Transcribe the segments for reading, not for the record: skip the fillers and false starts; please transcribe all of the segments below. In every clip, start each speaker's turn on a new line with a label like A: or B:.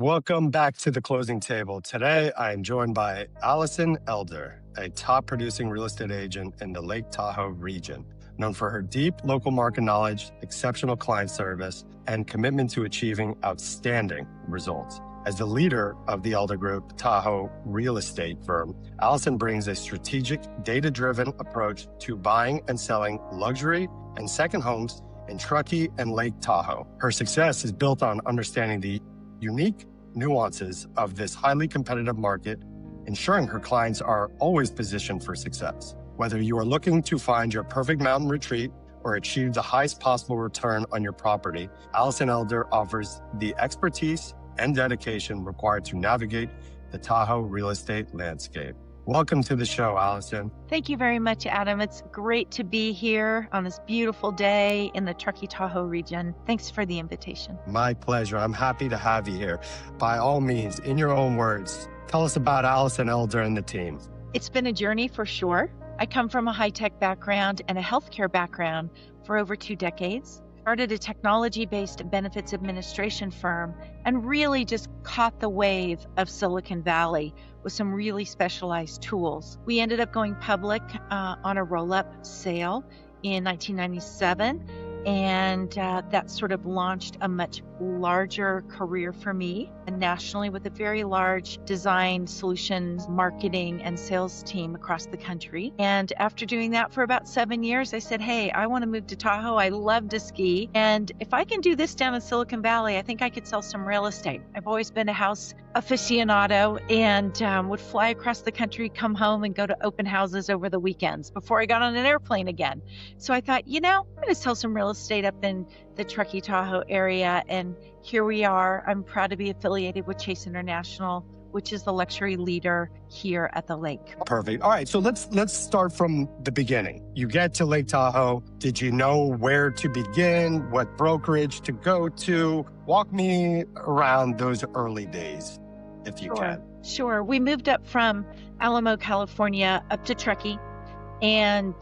A: Welcome back to the closing table. Today, I am joined by Alison Elder, a top producing real estate agent in the Lake Tahoe region, known for her deep local market knowledge, exceptional client service, and commitment to achieving outstanding results. As the leader of the Elder Group Tahoe real estate firm, Alison brings a strategic, data-driven approach to buying and selling luxury and second homes in Truckee and Lake Tahoe. Her success is built on understanding the unique nuances of this highly competitive market, ensuring her clients are always positioned for success. Whether you are looking to find your perfect mountain retreat or achieve the highest possible return on your property, Alison Elder offers the expertise and dedication required to navigate the Tahoe real estate landscape. Welcome to the show, Alison.
B: Thank you very much, Adam. It's great to be here on this beautiful day in the Truckee Tahoe region. Thanks for the invitation.
A: My pleasure. I'm happy to have you here. By all means, in your own words, tell us about Alison Elder and the team.
B: It's been a journey for sure. I come from a high-tech background and a healthcare background for over 2 decades. Started a technology-based benefits administration firm and really just caught the wave of Silicon Valley with some really specialized tools. We ended up going public on a roll-up sale in 1997, and that sort of launched a much larger career for me, and nationally with a very large design, solutions, marketing, and sales team across the country. And after doing that for about 7 years, I said, hey, I want to move to Tahoe. I love to ski. And if I can do this down in Silicon Valley, I think I could sell some real estate. I've always been a house aficionado and would fly across the country, come home, and go to open houses over the weekends before I got on an airplane again. So I thought, I'm going to sell some real estate up in the Truckee Tahoe area, and here we are. I'm proud to be affiliated with Chase International, which is the luxury leader here at the lake.
A: Perfect. All right, so let's start from the beginning. You get to Lake Tahoe. Did you know where to begin? What brokerage to go to? Walk me around those early days, if you can.
B: Sure. We moved up from Alamo, California, up to Truckee. And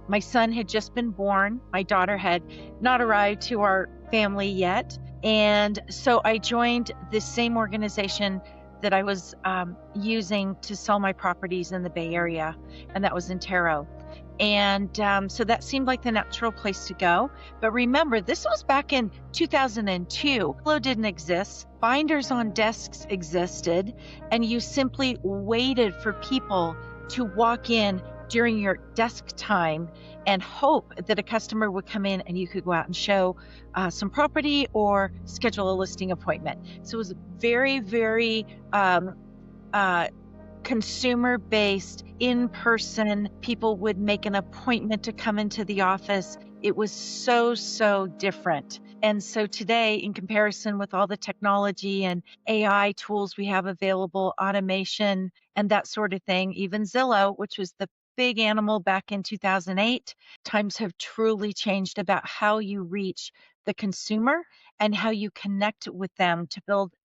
B: my son had just been born. My daughter had not arrived to our family yet. And so I joined this same organization that I was using to sell my properties in the Bay Area, and that was Intero. And so that seemed like the natural place to go. But remember, this was back in 2002. Zillow didn't exist. Binders on desks existed, and you simply waited for people to walk in during your desk time and hope that a customer would come in and you could go out and show some property or schedule a listing appointment. So it was very, very consumer-based, in-person. People would make an appointment to come into the office. It was so different. And so today, in comparison with all the technology and AI tools we have available, automation and that sort of thing, even Zillow, which was the big animal back in 2008, times have truly changed about how you reach the consumer and how you connect with them to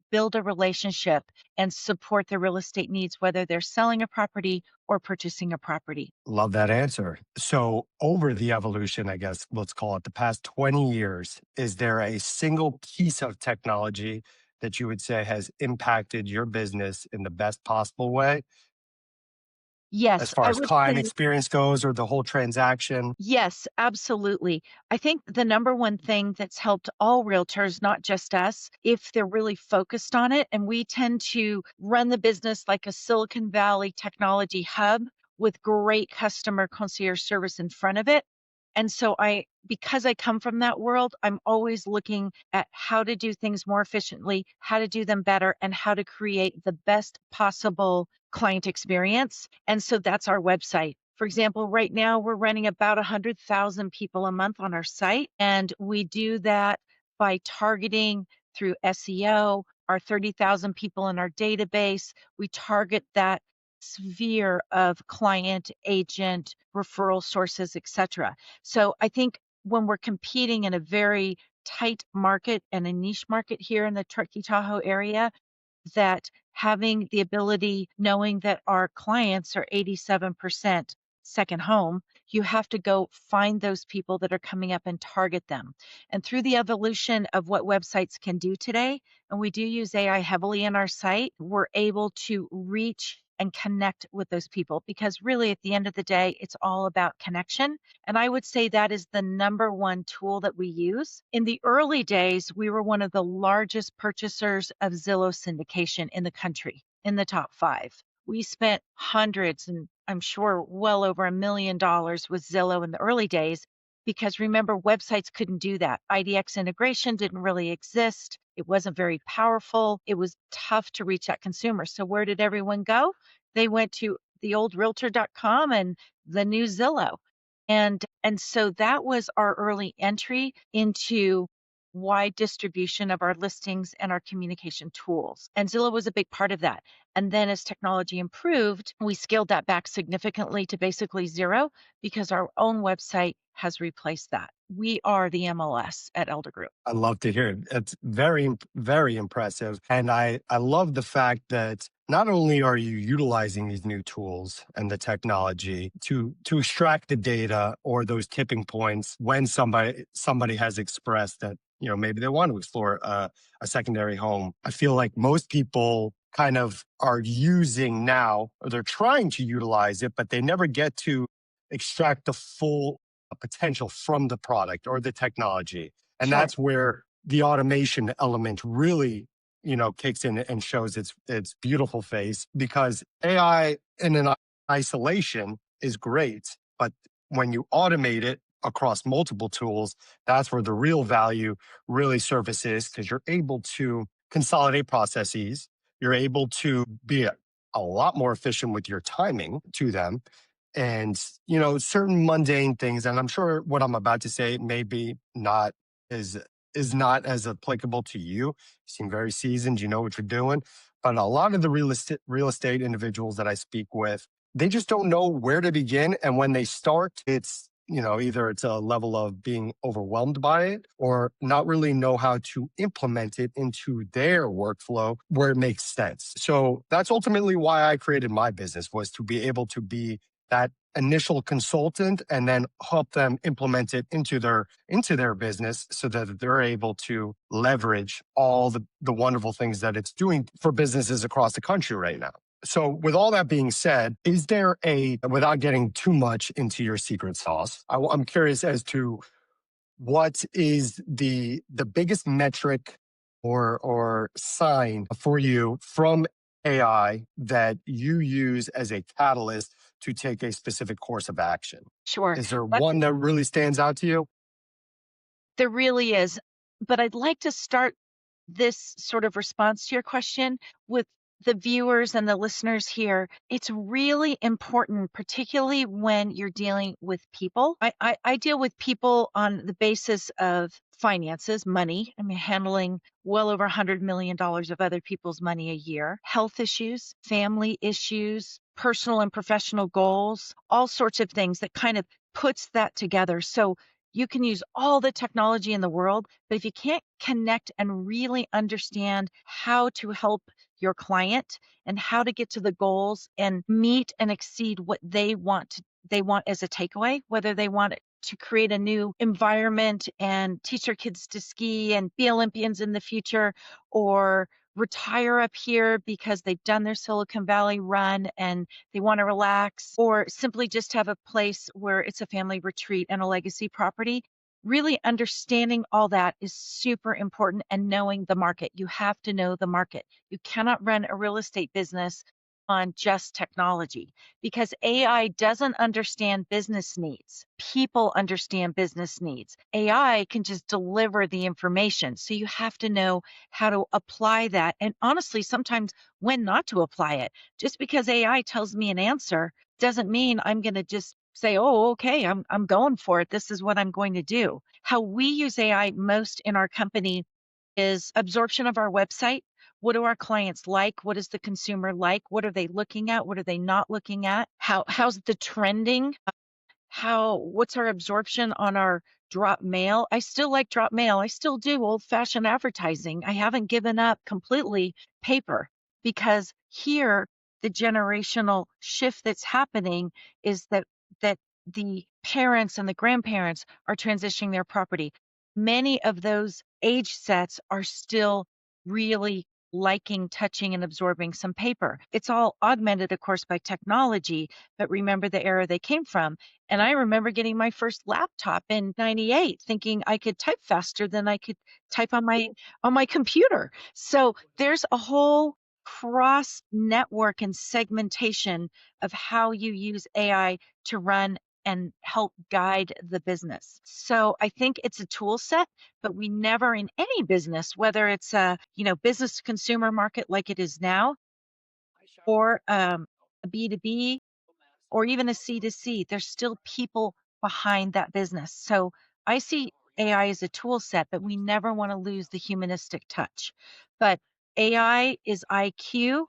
B: build a relationship and support their real estate needs, whether they're selling a property or purchasing a property.
A: Love that answer. So over the evolution, I guess, let's call it the past 20 years, is there a single piece of technology that you would say has impacted your business in the best possible way?
B: Yes,
A: As far
B: I
A: as
B: would
A: client
B: say
A: experience goes or the whole transaction?
B: yes, absolutely. I think the number one thing that's helped all realtors, not just us, if they're really focused on it, and we tend to run the business like a Silicon Valley technology hub with great customer concierge service in front of it. And so because I come from that world, I'm always looking at how to do things more efficiently, how to do them better, and how to create the best possible client experience. And so that's our website. For example, right now we're running about 100,000 people a month on our site, and we do that by targeting through SEO, our 30,000 people in our database. We target that sphere of client, agent, referral sources, etc. So I think when we're competing in a very tight market and a niche market here in the Truckee Tahoe area, that having the ability, knowing that our clients are 87% second home, You have to go find those people that are coming up and target them. And through the evolution of what websites can do today, and we do use AI heavily in our site, we're able to reach and connect with those people, because really at the end of the day, it's all about connection. And I would say that is the number one tool that we use. In the early days, we were one of the largest purchasers of Zillow syndication in the country, in the top 5. We spent hundreds, and I'm sure well over $1 million with Zillow in the early days, because remember, websites couldn't do that. IDX integration didn't really exist. It wasn't very powerful. It was tough to reach that consumer. So where did everyone go? They went to the old realtor.com and the new Zillow. And so that was our early entry into wide distribution of our listings and our communication tools. And Zillow was a big part of that. And then as technology improved, we scaled that back significantly to basically zero, because our own website has replaced that. We are the MLS at Elder Group.
A: I love to hear it. It's very, very impressive. And I love the fact that not only are you utilizing these new tools and the technology to extract the data or those tipping points when somebody has expressed that, maybe they want to explore a secondary home. I feel like most people kind of are using now, or they're trying to utilize it, but they never get to extract the full potential from the product or the technology. And
B: Sure.
A: that's where the automation element really, kicks in and shows its beautiful face, because AI in an isolation is great, but when you automate it across multiple tools, that's where the real value really surfaces, because you're able to consolidate processes. You're able to be a lot more efficient with your timing to them, and certain mundane things. And I'm sure what I'm about to say maybe not is not as applicable to you. You seem very seasoned, you know what you're doing. But a lot of the real estate individuals that I speak with, they just don't know where to begin. And when they start, it's either it's a level of being overwhelmed by it, or not really know how to implement it into their workflow where it makes sense. So that's ultimately why I created my business, was to be able to be that initial consultant and then help them implement it into their business, so that they're able to leverage all the wonderful things that it's doing for businesses across the country right now. So with all that being said, is there without getting too much into your secret sauce, I'm curious as to what is the biggest metric or sign for you from AI that you use as a catalyst to take a specific course of action?
B: Sure.
A: Is there
B: That's
A: one that really stands out to you?
B: There really is. But I'd like to start this sort of response to your question with the viewers and the listeners here. It's really important, particularly when you're dealing with people. I deal with people on the basis of finances, money. I'm handling well over $100 million of other people's money a year, health issues, family issues, personal and professional goals, all sorts of things that kind of puts that together. So you can use all the technology in the world, but if you can't connect and really understand how to help your client and how to get to the goals and meet and exceed what they want as a takeaway, whether they want to create a new environment and teach their kids to ski and be Olympians in the future, or retire up here because they've done their Silicon Valley run and they want to relax, or simply just have a place where it's a family retreat and a legacy property. Really understanding all that is super important, and knowing the market. You have to know the market. You cannot run a real estate business on just technology, because AI doesn't understand business needs. People understand business needs. AI can just deliver the information. So you have to know how to apply that, and honestly, sometimes when not to apply it. Just because AI tells me an answer doesn't mean I'm going to just say, oh, okay, I'm going for it. This is what I'm going to do. How we use AI most in our company is absorption of our website. What do our clients like? What is the consumer like? What are they looking at? What are they not looking at? How's the trending? What's our absorption on our drop mail? I still like drop mail. I still do old-fashioned advertising. I haven't given up completely paper, because here the generational shift that's happening is that the parents and the grandparents are transitioning their property. Many of those age sets are still really liking touching and absorbing some paper. It's all augmented, of course, by technology, but remember the era they came from. And I remember getting my first laptop in 98 thinking I could type faster than I could type on my computer. So there's a whole cross network and segmentation of how you use AI to run and help guide the business. So I think it's a tool set, but we never in any business, whether it's a, business to consumer market like it is now, or a B2B, or even a C to C, there's still people behind that business. So I see AI as a tool set, but we never want to lose the humanistic touch. But AI is IQ,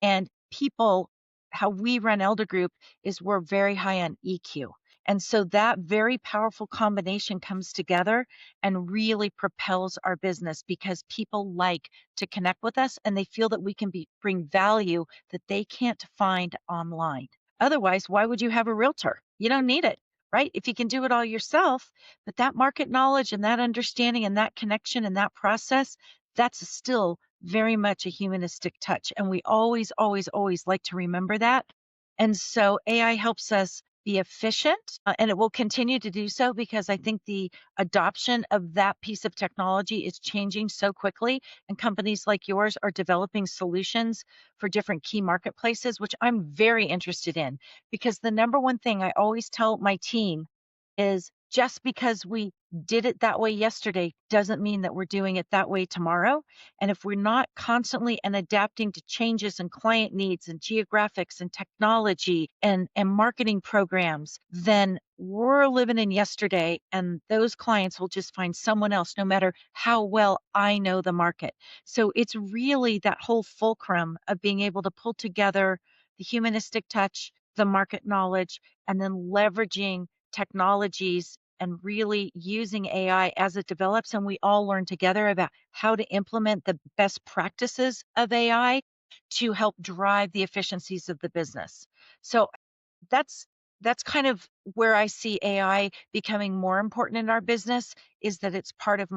B: and people, how we run Elder Group is we're very high on EQ. And so that very powerful combination comes together and really propels our business because people like to connect with us and they feel that we can bring value that they can't find online. Otherwise, why would you have a realtor? You don't need it, right? If you can do it all yourself, but that market knowledge and that understanding and that connection and that process, that's still very much a humanistic touch. And we always, always, always like to remember that. And so AI helps us be efficient, and it will continue to do so because I think the adoption of that piece of technology is changing so quickly. And companies like yours are developing solutions for different key marketplaces, which I'm very interested in. Because the number one thing I always tell my team is just because we did it that way yesterday doesn't mean that we're doing it that way tomorrow. And if we're not constantly and adapting to changes in client needs and geographics and technology and marketing programs, then we're living in yesterday and those clients will just find someone else no matter how well I know the market. So it's really that whole fulcrum of being able to pull together the humanistic touch, the market knowledge, and then leveraging technologies and really using AI as it develops. And we all learn together about how to implement the best practices of AI to help drive the efficiencies of the business. So that's that's kind of where I see AI becoming more important in our business is that it's part of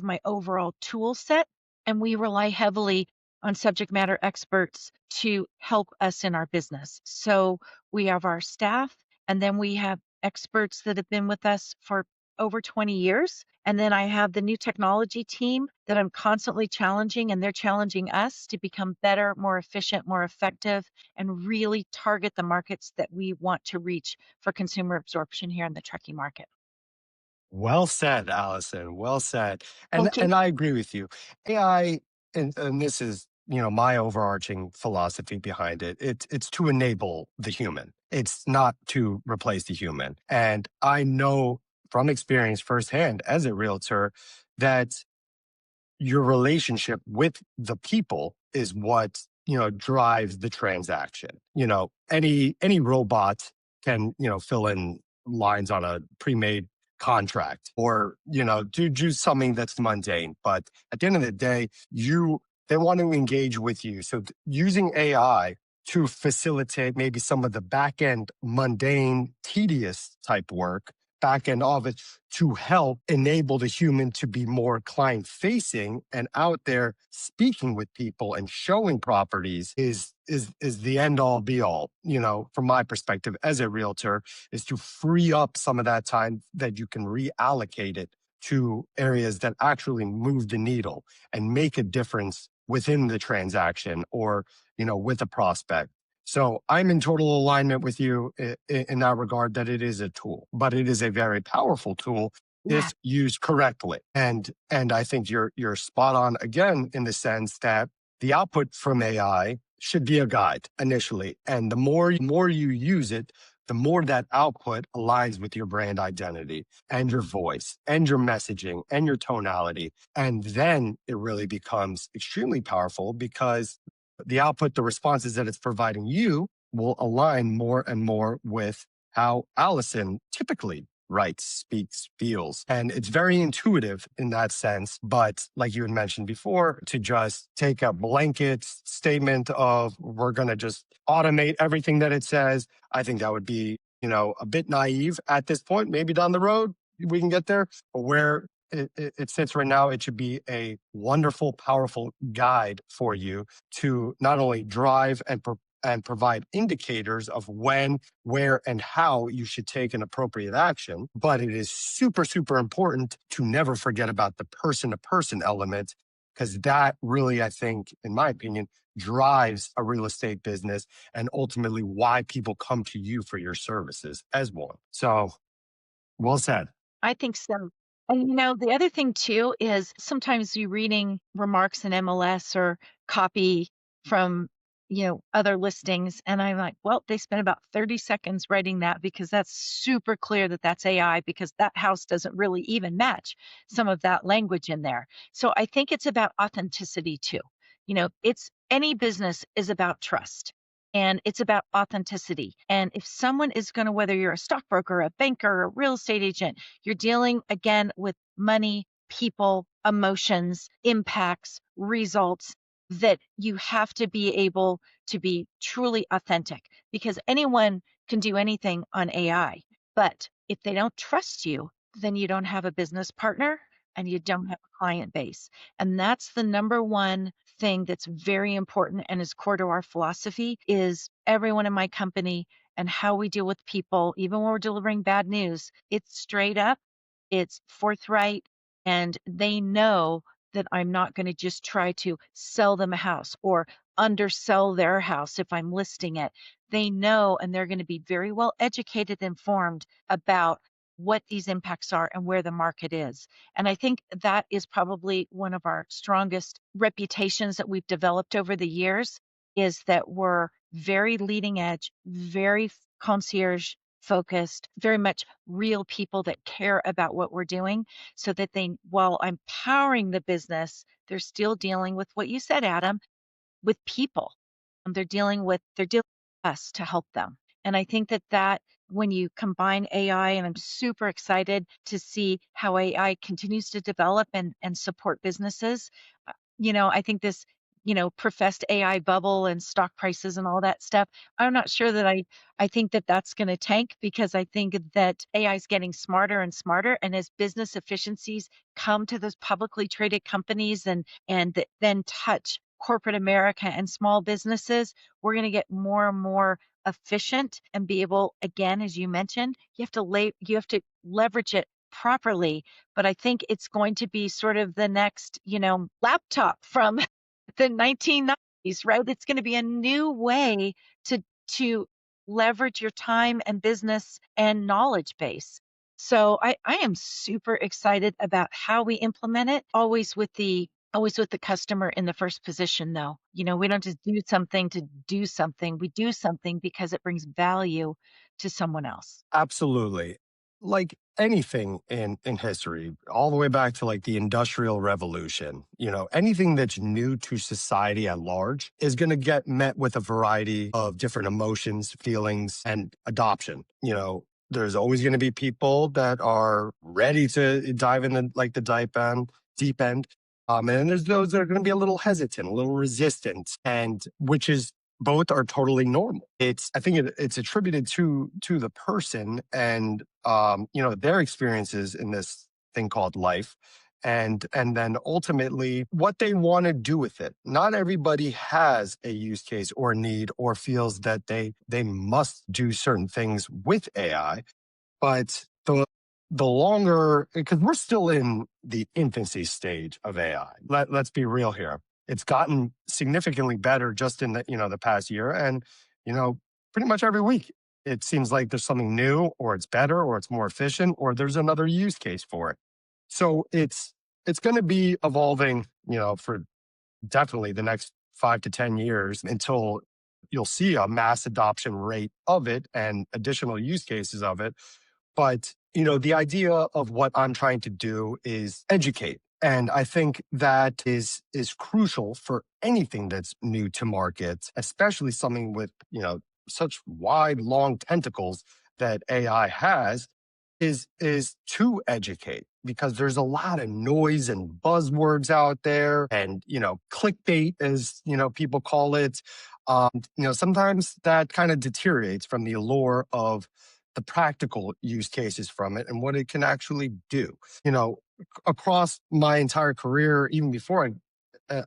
B: my overall tool set and we rely heavily on subject matter experts to help us in our business. So we have our staff and then we have experts that have been with us for over 20 years. And then I have the new technology team that I'm constantly challenging, and they're challenging us to become better, more efficient, more effective, and really target the markets that we want to reach for consumer absorption here in the trucking market.
A: Well said, Allison. Well said. And
B: Okay.
A: and I agree with you. AI, and this is, my overarching philosophy behind it. It's to enable the human. It's not to replace the human. And I know from experience firsthand as a realtor that your relationship with the people is what drives the transaction. Any robot can fill in lines on a pre-made contract or do something that's mundane, but at the end of the day they want to engage with you. So using AI to facilitate maybe some of the back end mundane tedious type work back end of it to help enable the human to be more client facing and out there speaking with people and showing properties is the end all be all, from my perspective as a realtor, is to free up some of that time that you can reallocate it to areas that actually move the needle and make a difference within the transaction or with a prospect. So I'm in total alignment with you in that regard that it is a tool, but it is a very powerful tool
B: Yeah.
A: if used correctly. And I think you're spot on again in the sense that the output from AI should be a guide initially. And the more you use it, the more that output aligns with your brand identity and your voice and your messaging and your tonality. And then it really becomes extremely powerful because the output, the responses that it's providing you will align more and more with how Allison typically writes, speaks, feels. And it's very intuitive in that sense. But like you had mentioned before, to just take a blanket statement of we're going to just automate everything that it says, I think that would be a bit naive at this point. Maybe down the road we can get there, but where it sits right now, it should be a wonderful, powerful guide for you to not only drive and provide indicators of when, where, and how you should take an appropriate action. But it is super, super important to never forget about the person to person element, because that really, I think, in my opinion, drives a real estate business and ultimately why people come to you for your services as one. So, well said.
B: I think so. And the other thing too is sometimes you reading remarks in MLS or copy from, other listings. And I'm like, well, they spent about 30 seconds writing that because that's super clear that that's AI because that house doesn't really even match some of that language in there. So I think it's about authenticity too. It's any business is about trust. And it's about authenticity. And if someone is going to, whether you're a stockbroker, a banker, a real estate agent, you're dealing again with money, people, emotions, impacts, results, that you have to be able to be truly authentic because anyone can do anything on AI. But if they don't trust you, then you don't have a business partner and you don't have a client base. And that's the number one thing that's very important and is core to our philosophy is everyone in my company and how we deal with people, even when we're delivering bad news, it's straight up, it's forthright, and they know that I'm not going to just try to sell them a house or undersell their house if I'm listing it. They know and they're going to be very well educated, informed about what these impacts are and where the market is. And I think that is probably one of our strongest reputations that we've developed over the years is that we're very leading edge, very concierge focused, very much real people that care about what we're doing so that they, while I'm powering the business, they're still dealing with what you said, Adam, with people. They're dealing with us to help them. And I think that when you combine AI, and I'm super excited to see how AI continues to develop and support businesses. I think this, professed AI bubble and stock prices and all that stuff. I'm not sure that I think that that's going to tank because I think that AI is getting smarter and smarter. And as business efficiencies come to those publicly traded companies and that then touch corporate America and small businesses, we're going to get more and more efficient and be able, again, as you mentioned, you have to leverage it properly. But I think it's going to be sort of the next, laptop from the 1990s, right? It's going to be a new way to leverage your time and business and knowledge base. So I am super excited about how we implement it, always with the customer in the first position though. We don't just do something to do something. We do something because it brings value to someone else.
A: Absolutely. Like anything in history, all the way back to like the Industrial Revolution, anything that's new to society at large is going to get met with a variety of different emotions, feelings, and adoption. There's always going to be people that are ready to dive into like the deep end. And then there's those that are going to be a little hesitant, a little resistant, and which is both are totally normal. I think it's attributed to the person and their experiences in this thing called life, and then ultimately what they want to do with it. Not everybody has a use case or need or feels that they must do certain things with AI, but the longer, because we're still in the infancy stage of AI. Let's be real here. It's gotten significantly better just in the past year, and pretty much every week it seems like there's something new, or it's better, or it's more efficient, or there's another use case for it. So it's going to be evolving, for definitely the next 5 to 10 years until you'll see a mass adoption rate of it and additional use cases of it. But, the idea of what I'm trying to do is educate. And I think that is crucial for anything that's new to market, especially something with, such wide, long tentacles that AI has, is to educate, because there's a lot of noise and buzzwords out there and, clickbait, as, people call it. Sometimes that kind of deteriorates from the allure of the practical use cases from it and what it can actually do. You know, across my entire career, even before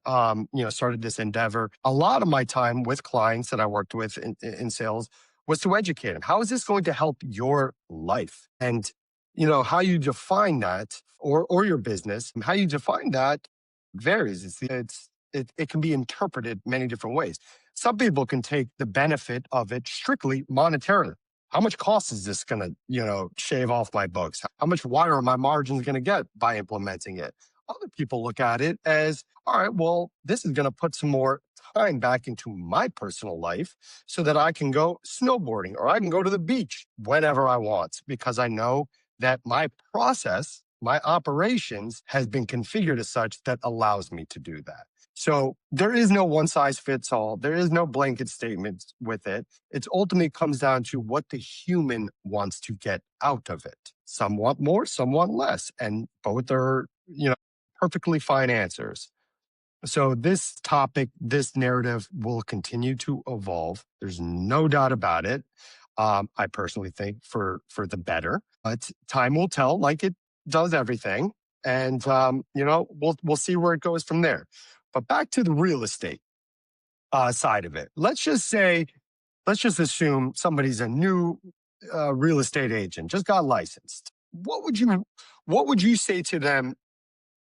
A: I started this endeavor, a lot of my time with clients that I worked with in sales was to educate them. How is this going to help your life? And how you define that, or your business, how you define that varies. It can be interpreted many different ways. Some people can take the benefit of it strictly monetarily. How much cost is this going to, shave off my books? How much wider are my margins going to get by implementing it? Other people look at it as, all right, well, this is going to put some more time back into my personal life so that I can go snowboarding or I can go to the beach whenever I want because I know that my process, my operations has been configured as such that allows me to do that. So there is no one size fits all. There is no blanket statements with it. It ultimately comes down to what the human wants to get out of it. Some want more, some want less, and both are, perfectly fine answers. So this topic, this narrative will continue to evolve. There's no doubt about it. I personally think for the better, but time will tell, like it does everything, and we'll see where it goes from there. But back to the real estate side of it. Let's just assume somebody's a new real estate agent, just got licensed. What would you say to them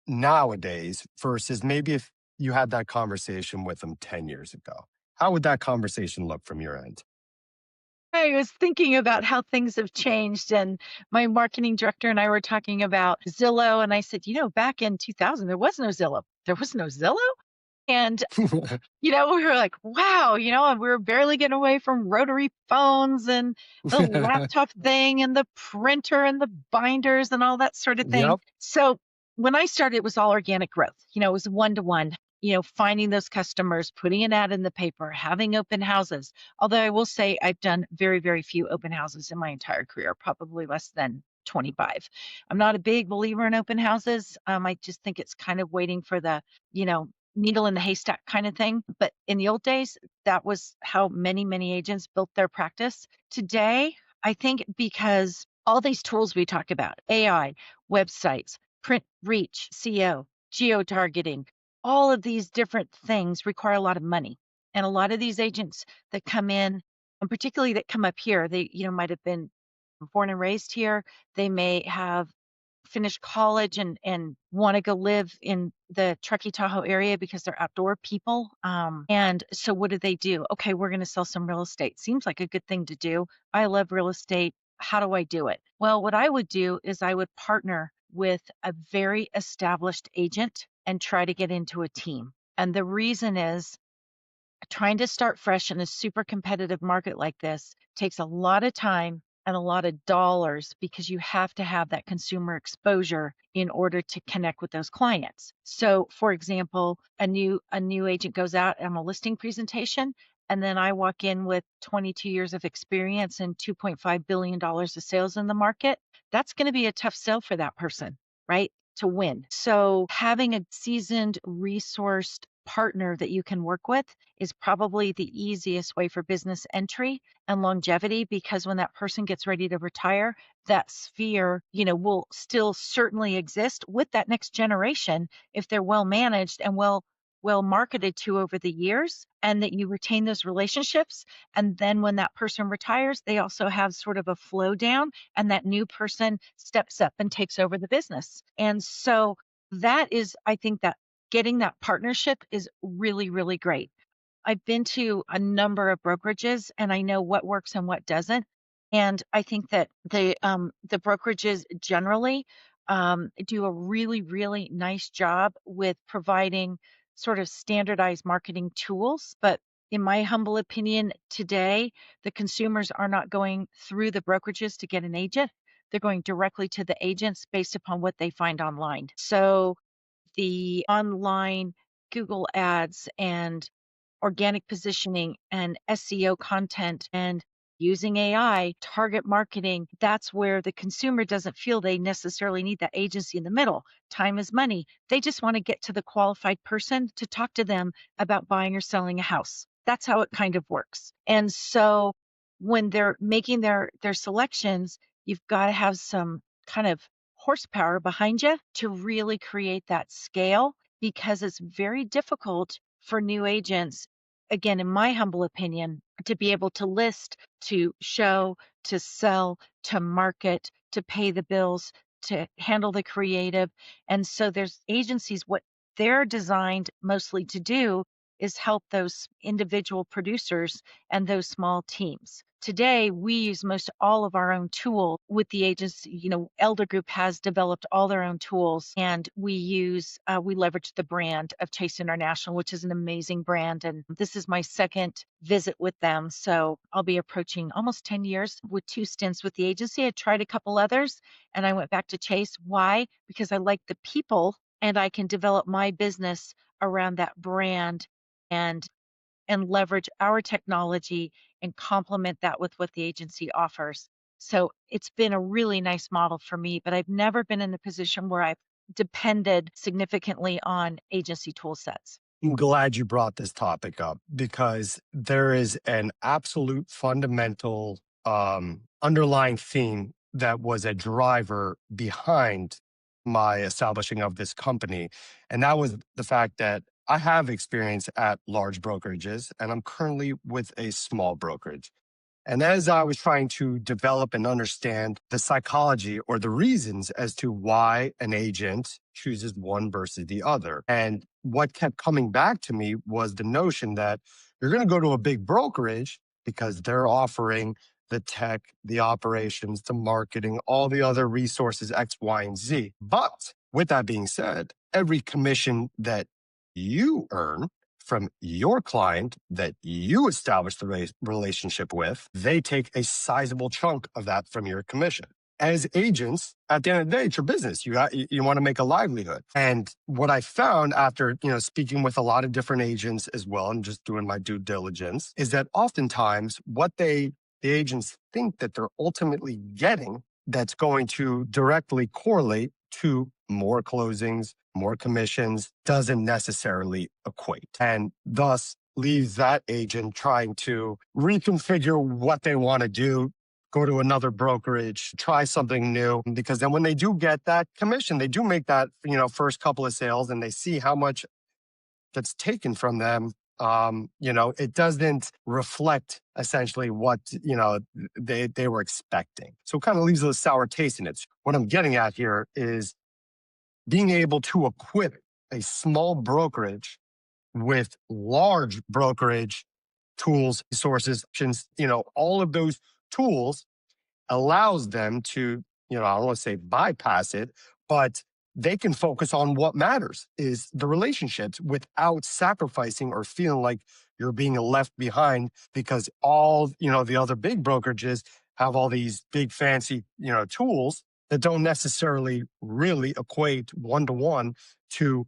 A: nowadays versus maybe if you had that conversation with them 10 years ago? How would that conversation look from your end?
B: I was thinking about how things have changed, and my marketing director and I were talking about Zillow, and I said, back in 2000, there was no Zillow. There was no Zillow? And we were like, wow, and we were barely getting away from rotary phones and the laptop thing and the printer and the binders and all that sort of thing.
A: Yep.
B: So when I started, it was all organic growth. It was one to one, finding those customers, putting an ad in the paper, having open houses. Although I will say I've done very, very few open houses in my entire career, probably less than 25. I'm not a big believer in open houses. I just think it's kind of waiting for the, needle in the haystack kind of thing. But in the old days, that was how many, many agents built their practice. Today, I think because all these tools we talk about, AI, websites, print reach, SEO, geo-targeting, all of these different things require a lot of money. And a lot of these agents that come in, and particularly that come up here, they, might have been born and raised here. They may have finished college and want to go live in the Truckee Tahoe area because they're outdoor people. And so what do? Okay, we're going to sell some real estate. Seems like a good thing to do. I love real estate. How do I do it? Well, what I would do is I would partner with a very established agent and try to get into a team. And the reason is trying to start fresh in a super competitive market like this takes a lot of time and a lot of dollars because you have to have that consumer exposure in order to connect with those clients. So, for example, a new agent goes out on a listing presentation, and then I walk in with 22 years of experience and $2.5 billion of sales in the market. That's going to be a tough sell for that person, right? To win. So having a seasoned, resourced partner that you can work with is probably the easiest way for business entry and longevity, because when that person gets ready to retire, that sphere, will still certainly exist with that next generation if they're well managed and well marketed to over the years, and that you retain those relationships. And then when that person retires, they also have sort of a flow down, and that new person steps up and takes over the business. And so that is, I think that getting that partnership is really, really great. I've been to a number of brokerages and I know what works and what doesn't. And I think that the brokerages generally do a really, really nice job with providing sort of standardized marketing tools. But in my humble opinion, today, the consumers are not going through the brokerages to get an agent. They're going directly to the agents based upon what they find online. So the online Google ads and organic positioning and SEO content and using AI, target marketing, that's where the consumer doesn't feel they necessarily need that agency in the middle. Time is money. They just want to get to the qualified person to talk to them about buying or selling a house. That's how it kind of works. And so when they're making their selections, you've got to have some kind of horsepower behind you to really create that scale, because it's very difficult for new agents, again, in my humble opinion, to be able to list, to show, to sell, to market, to pay the bills, to handle the creative. And so there's agencies, what they're designed mostly to do is help those individual producers and those small teams. Today, we use most all of our own tools with the agency. Elder Group has developed all their own tools, and we leverage the brand of Chase International, which is an amazing brand. And this is my second visit with them. So I'll be approaching almost 10 years with 2 stints with the agency. I tried a couple others and I went back to Chase. Why? Because I like the people and I can develop my business around that brand and leverage our technology and complement that with what the agency offers. So it's been a really nice model for me, but I've never been in a position where I've depended significantly on agency tool sets.
A: I'm glad you brought this topic up because there is an absolute fundamental underlying theme that was a driver behind my establishing of this company. And that was the fact that I have experience at large brokerages and I'm currently with a small brokerage. And as I was trying to develop and understand the psychology or the reasons as to why an agent chooses one versus the other, and what kept coming back to me was the notion that you're going to go to a big brokerage because they're offering the tech, the operations, the marketing, all the other resources, X, Y, and Z. But with that being said, every commission that you earn from your client that you establish the relationship with, they take a sizable chunk of that from your commission. As agents, at the end of the day, it's your business. You want to make a livelihood. And what I found after, speaking with a lot of different agents as well and just doing my due diligence is that oftentimes what the agents think that they're ultimately getting that's going to directly correlate to more closings, more commissions, doesn't necessarily equate. And thus leaves that agent trying to reconfigure what they want to do, go to another brokerage, try something new. Because then when they do get that commission, they do make that, first couple of sales and they see how much that's taken from them. It doesn't reflect essentially what, they were expecting. So it kind of leaves a sour taste in it. What I'm getting at here is being able to equip a small brokerage with large brokerage tools, sources, all of those tools allows them to, I don't want to say bypass it, but they can focus on what matters is the relationships without sacrificing or feeling like you're being left behind because all, the other big brokerages have all these big fancy, tools that don't necessarily really equate one-to-one to,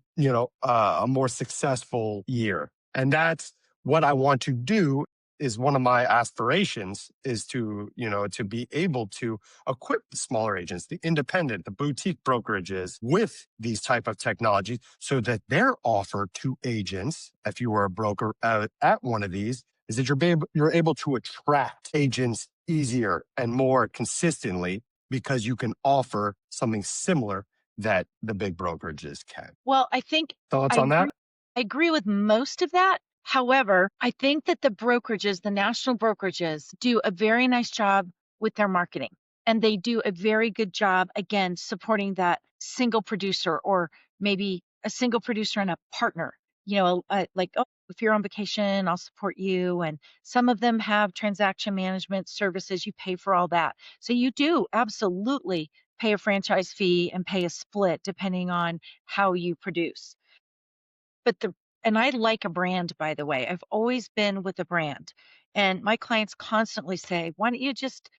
A: a more successful year. And that's what I want to do is one of my aspirations is to, to be able to equip the smaller agents, the independent, the boutique brokerages with these type of technologies so that their offer to agents, if you were a broker at one of these, is that you're able to attract agents easier and more consistently because you can offer something similar that the big brokerages can.
B: Well, I think
A: Thoughts
B: I
A: on that?
B: agree with most of that. However, I think that the brokerages, the national brokerages, do a very nice job with their marketing. And they do a very good job, again, supporting that single producer or maybe a single producer and a partner. Like, oh, if you're on vacation, I'll support you. And some of them have transaction management services. You pay for all that. So you do absolutely pay a franchise fee and pay a split depending on how you produce. But and I like a brand, by the way. I've always been with a brand. And my clients constantly say, why don't you just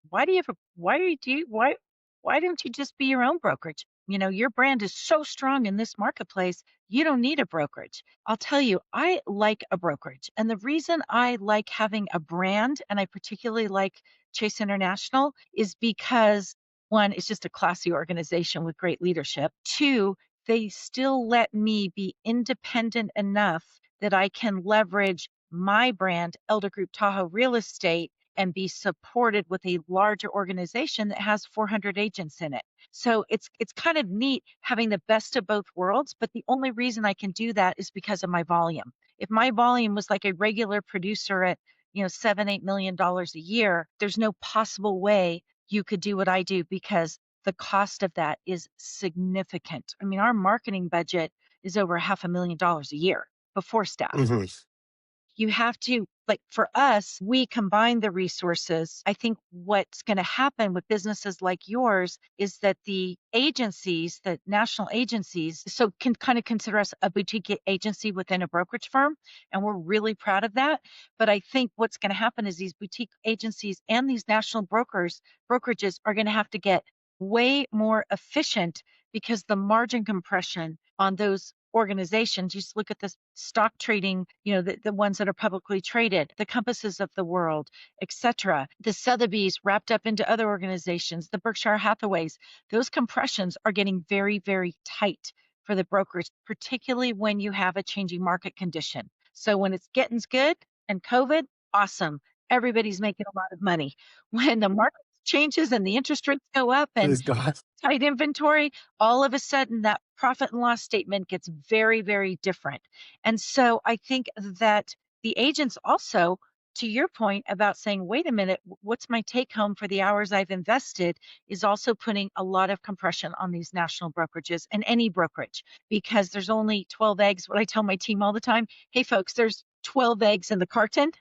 B: be your own brokerage? Your brand is so strong in this marketplace, you don't need a brokerage. I'll tell you, I like a brokerage. And the reason I like having a brand, and I particularly like Chase International, is because one, it's just a classy organization with great leadership. Two, they still let me be independent enough that I can leverage my brand, Elder Group Tahoe Real Estate, and be supported with a larger organization that has 400 agents in it. So it's kind of neat having the best of both worlds, but the only reason I can do that is because of my volume. If my volume was like a regular producer at, 7, $8 million a year, there's no possible way you could do what I do because the cost of that is significant. I mean, our marketing budget is over $500,000 a year before staff.
A: Hmm.
B: You have to, like for us, we combine the resources. I think what's going to happen with businesses like yours is that the agencies, the national agencies, so can kind of consider us a boutique agency within a brokerage firm. And we're really proud of that. But I think what's going to happen is these boutique agencies and these national brokerages are going to have to get way more efficient because the margin compression on those organizations, you just look at the stock trading, the ones that are publicly traded, the Compasses of the world, etc., the Sotheby's wrapped up into other organizations, the Berkshire Hathaways, those compressions are getting very, very tight for the brokers, particularly when you have a changing market condition. So when it's getting good and COVID, awesome. Everybody's making a lot of money. When the market changes and the interest rates go up and
A: Please God.
B: tight inventory, all of a sudden that profit and loss statement gets very, very different. And so I think that the agents also, to your point about saying, wait a minute, what's my take home for the hours I've invested, is also putting a lot of compression on these national brokerages and any brokerage because there's only 12 eggs. What I tell my team all the time, hey, folks, there's 12 eggs in the carton.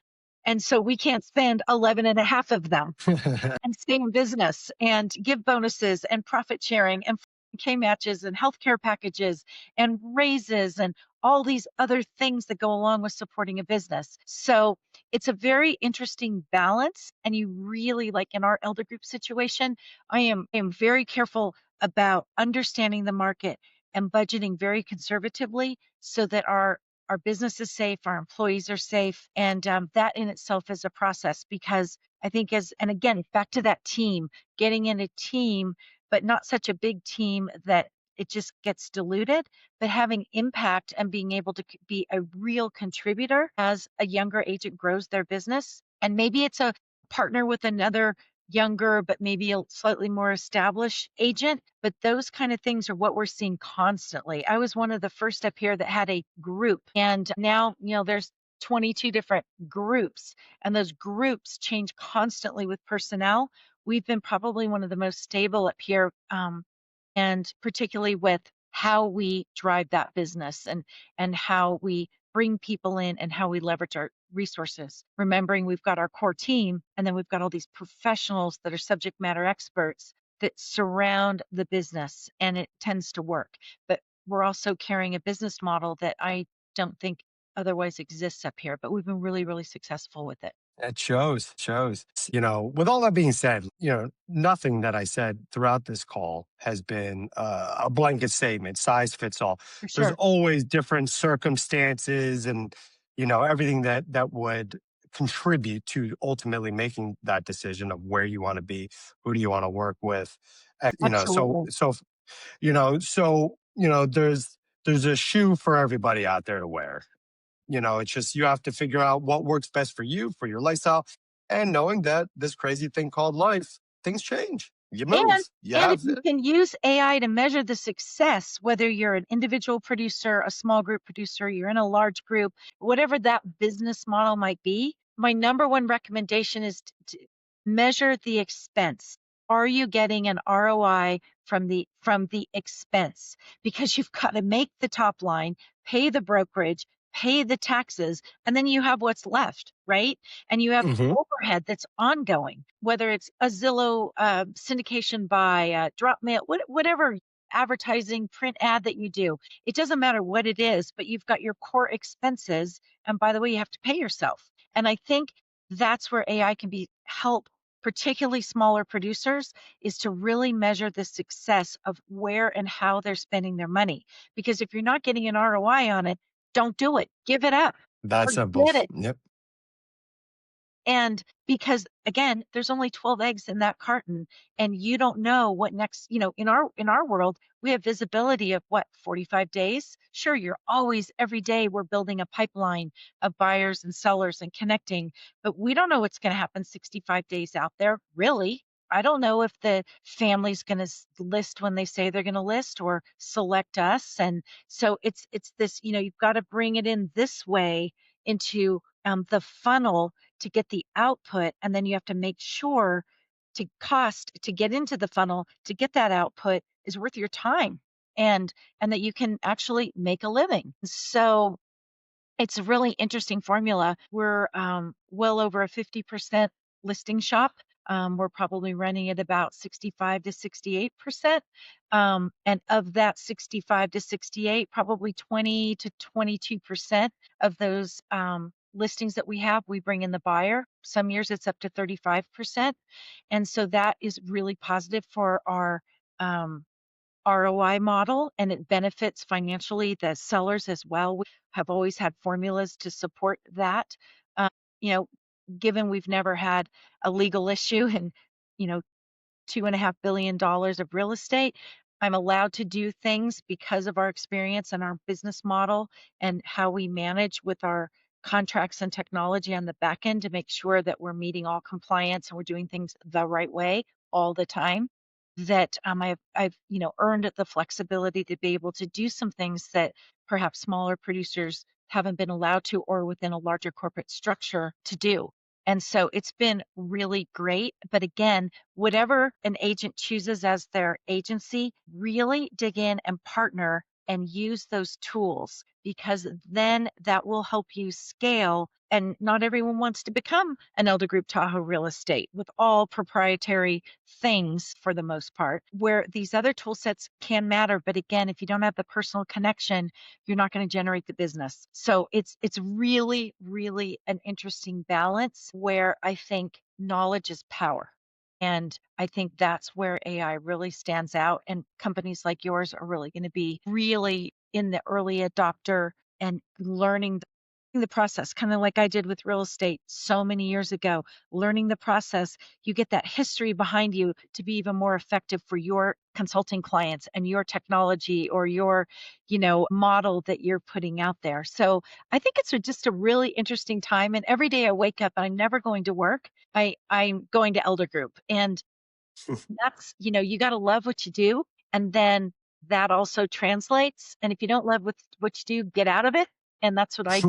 B: And so we can't spend 11 and a half of them and stay in business and give bonuses and profit sharing and K matches and healthcare packages and raises and all these other things that go along with supporting a business. So it's a very interesting balance. And you really, like in our elder group situation, I am very careful about understanding the market and budgeting very conservatively so that our business is safe, our employees are safe, and that in itself is a process because I think and again, back to that team, getting in a team, but not such a big team that it just gets diluted, but having impact and being able to be a real contributor as a younger agent grows their business. And maybe it's a partner with another younger, but maybe a slightly more established agent. But those kind of things are what we're seeing constantly. I was one of the first up here that had a group, and now, there's 22 different groups, and those groups change constantly with personnel. We've been probably one of the most stable up here, and particularly with how we drive that business and how we bring people in and how we leverage our resources. Remembering we've got our core team, and then we've got all these professionals that are subject matter experts that surround the business, and it tends to work. But we're also carrying a business model that I don't think otherwise exists up here, but we've been really, really successful with it.
A: It shows. With all that being said, nothing that I said throughout this call has been a blanket statement, size fits all.
B: For
A: There's
B: sure.
A: always different circumstances and, everything that would contribute to ultimately making that decision of where you want to be, who do you want to work with.
B: Absolutely.
A: There's a shoe for everybody out there to wear. It's just you have to figure out what works best for you, for your lifestyle, and knowing that this crazy thing called life, things change. You
B: And
A: move. You
B: and if
A: have
B: you
A: it.
B: can use AI to measure the success, whether you're an individual producer, a small group producer, you're in a large group, whatever that business model might be, my number one recommendation is to measure the expense. Are you getting an ROI from the expense? Because you've got to make the top line, pay the brokerage, pay the taxes, and then you have what's left, right? And you have
A: Hmm.
B: overhead that's ongoing, whether it's a Zillow syndication buy, drop mail, whatever advertising, print ad that you do. It doesn't matter what it is, but you've got your core expenses. And by the way, you have to pay yourself. And I think that's where AI can be help, particularly smaller producers, is to really measure the success of where and how they're spending their money. Because if you're not getting an ROI on it, don't do it. Give it up.
A: That simple.
B: Forget it.
A: Yep.
B: And because again, there's only 12 eggs in that carton and you don't know what next, in our world, we have visibility of what, 45 days? Sure, you're always every day we're building a pipeline of buyers and sellers and connecting, but we don't know what's going to happen 65 days out there, really. I don't know if the family's going to list when they say they're going to list or select us. And so it's this, you've got to bring it in this way into the funnel to get the output, and then you have to make sure to cost to get into the funnel to get that output is worth your time, and that you can actually make a living. So it's a really interesting formula. We're well over a 50% listing shop. We're probably running at about 65 to 68%. And of that 65 to 68, probably 20 to 22% of those listings that we have, we bring in the buyer. Some years it's up to 35%. And so that is really positive for our um, ROI model, and it benefits financially the sellers as well. We have always had formulas to support that. Um, you know, given we've never had a legal issue and, you know, $2.5 billion of real estate, I'm allowed to do things because of our experience and our business model and how we manage with our contracts and technology on the back end to make sure that we're meeting all compliance and we're doing things the right way all the time. That I've earned the flexibility to be able to do some things that perhaps smaller producers haven't been allowed to or within a larger corporate structure to do. And so it's been really great. But again, whatever an agent chooses as their agency, really dig in and partner and use those tools because then that will help you scale. And not everyone wants to become an Elder Group Tahoe Real Estate with all proprietary things for the most part, where these other tool sets can matter. But again, if you don't have the personal connection, you're not going to generate the business. So it's really, really an interesting balance where I think knowledge is power. And I think that's where AI really stands out. And companies like yours are really going to be really in the early adopter and learning the process, kind of like I did with real estate so many years ago, learning the process. You get that history behind you to be even more effective for your consulting clients and your technology or your, model that you're putting out there. So I think it's just a really interesting time. And every day I wake up, I'm never going to work. I'm going to Elder Group. And that's, you got to love what you do. And then that also translates. And if you don't love what you do, get out of it. And that's what I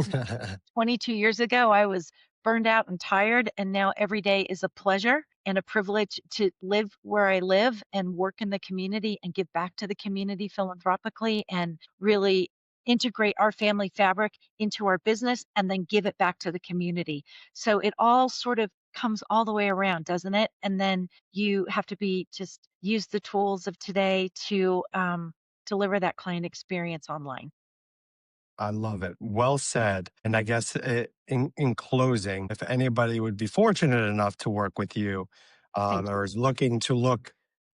B: 22 years ago, I was burned out and tired, and now every day is a pleasure and a privilege to live where I live and work in the community and give back to the community philanthropically and really integrate our family fabric into our business and then give it back to the community. So it all sort of comes all the way around, doesn't it? And then you have to be just use the tools of today to deliver that client experience online.
A: I love it. Well said. And I guess in closing, if anybody would be fortunate enough to work with you
B: Thank you.
A: or is looking to look,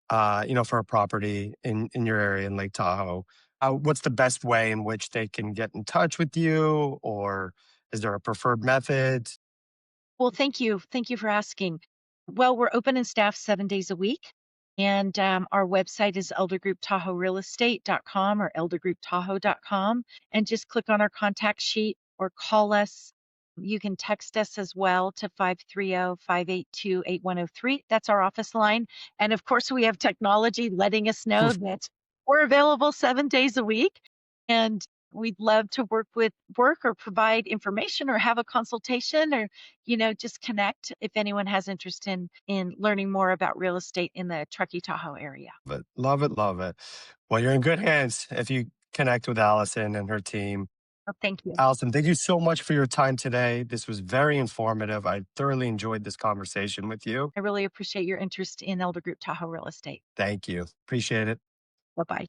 A: for a property in your area in Lake Tahoe, what's the best way in which they can get in touch with you? Or is there a preferred method?
B: Well, thank you. Thank you for asking. Well, we're open and staffed 7 days a week. And our website is eldergrouptahoerealestate.com or eldergrouptahoe.com. And just click on our contact sheet or call us. You can text us as well to 530-582-8103. That's our office line. And of course, we have technology letting us know that we're available 7 days a week. And we'd love to work or provide information or have a consultation or just connect if anyone has interest in learning more about real estate in the Truckee Tahoe area.
A: But love it, love it. Well, you're in good hands if you connect with Allison and her team.
B: Oh, thank you.
A: Allison, thank you so much for your time today. This was very informative. I thoroughly enjoyed this conversation with you.
B: I really appreciate your interest in Elder Group Tahoe Real Estate.
A: Thank you. Appreciate it.
B: Bye bye.